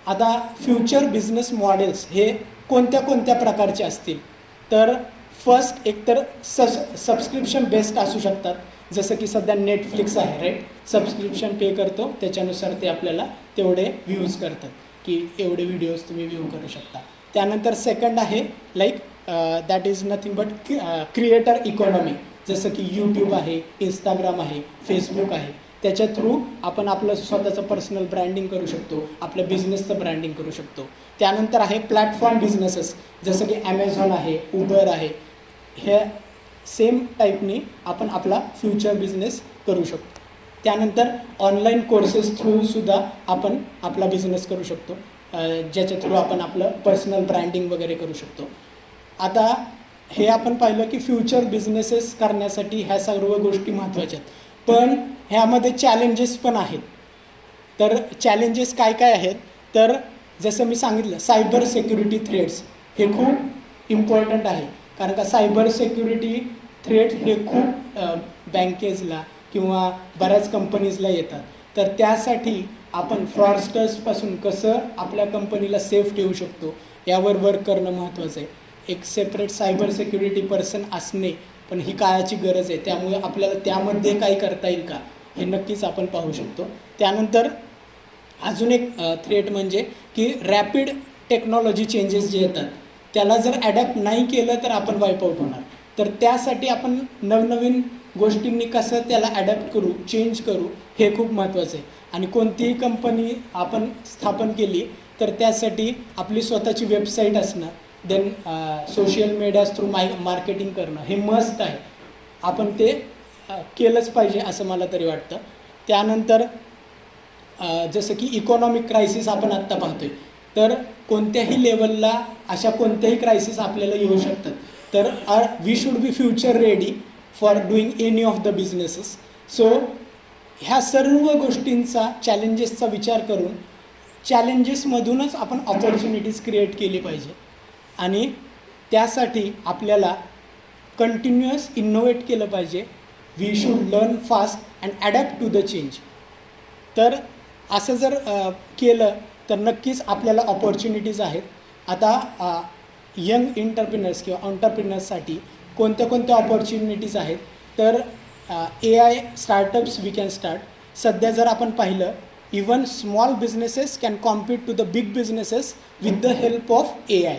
आता future business models हे कोणत्या कोणत्या प्रकारचे असतील, तर फर्स्ट एकतर सबस्क्रिप्शन बेस्ड असू शकतात. जसं की सध्या नेटफ्लिक्स आहे राईट, सबस्क्रिप्शन पे करतो त्याच्यानुसार ते आपल्याला तेवढे व्ह्यूज करतात की एवढे व्हिडिओज तुम्ही व्ह्यू करू शकता. त्यानंतर सेकंड आहे like that is nothing but creator economy, जसं की यूट्यूब आहे, इंस्टाग्राम आहे, फेसबुक आहे. त्याच्या थ्रू आपण आपलं स्वतःचं पर्सनल ब्रँडिंग करू शकतो, आपल्या बिझनेसचं ब्रँडिंग करू शकतो. त्यानंतर आहे प्लॅटफॉर्म बिझनेसेस, जसं की ॲमेझॉन आहे, उबर आहे. हे सेम टाईपनी आपण आपला फ्युचर बिझनेस करू शकतो. त्यानंतर ऑनलाईन कोर्सेस थ्रूसुद्धा आपण आपला बिझनेस करू शकतो, ज्याच्या थ्रू आपण आपलं पर्सनल ब्रँडिंग वगैरे करू शकतो. आता हे आपण पाहिलं की फ्युचर बिझनेसेस करण्यासाठी ह्या सर्व गोष्टी महत्त्वाच्या आहेत, पण ह्यामध्ये चॅलेंजेस पण आहेत. तर चॅलेंजेस काय काय आहेत, तर जसं मी सांगितलं सायबर सिक्युरिटी थ्रेट्स हे खूप इम्पॉर्टंट आहे. कारण का सायबर सिक्युरिटी थ्रेट हे खूप बँकेजला किंवा बऱ्याच कंपनीजला येतात. तर त्यासाठी आपण फ्रॉडस्टर्सपासून कसं आपल्या कंपनीला सेफ ठेवू शकतो यावर वर्क करणं महत्त्वाचं आहे. एक सेपरेट सायबर सिक्युरिटी पर्सन असणे पण ही काळाची गरज आहे, त्यामुळे आपल्याला त्यामध्ये काही करता येईल का हे नक्कीच आपण पाहू शकतो. त्यानंतर अजून एक थ्रेट म्हणजे की रॅपिड टेक्नॉलॉजी चेंजेस जे येतात त्याला जर ॲडॅप्ट नाही केलं तर आपण वाईपआउट होणार. तर त्यासाठी आपण नवनवीन गोष्टींनी कसं त्याला ॲडॅप्ट करू, चेंज करू हे खूप महत्त्वाचं आहे. आणि कोणतीही कंपनी आपण स्थापन केली तर त्यासाठी आपली स्वतःची वेबसाईट असणं, then social medias through marketing करणं हे मस्ट आहे. आपण ते केलंच पाहिजे असं मला तरी वाटतं. त्यानंतर जसं की इकॉनॉमिक क्रायसिस आपण आत्ता पाहतोय, तर कोणत्याही लेवलला अशा कोणत्याही क्रायसिस आपल्याला येऊ शकतात. तर we should be future ready for doing any of the businesses. So ह्या सर्व गोष्टींचा चॅलेंजेसचा विचार करून चॅलेंजेसमधूनच आपण ऑपॉर्च्युनिटीज क्रिएट केली पाहिजे. आणि त्यासाठी आपल्याला कंटिन्युअस इनोव्हेट केलं पाहिजे. We should learn fast and adapt to the change. तर असं जर केलं तर नक्कीच आपल्याला ऑपॉर्च्युनिटीज आहेत. आता यंग एंटरप्रिनर्स किंवा एंटरप्रिनर्ससाठी कोणत्या कोणत्या ऑपॉर्च्युनिटीज आहेत, तर AI startups we can start. सध्या जर आपण पाहिलं, even small businesses can compete to the big businesses with the help of AI.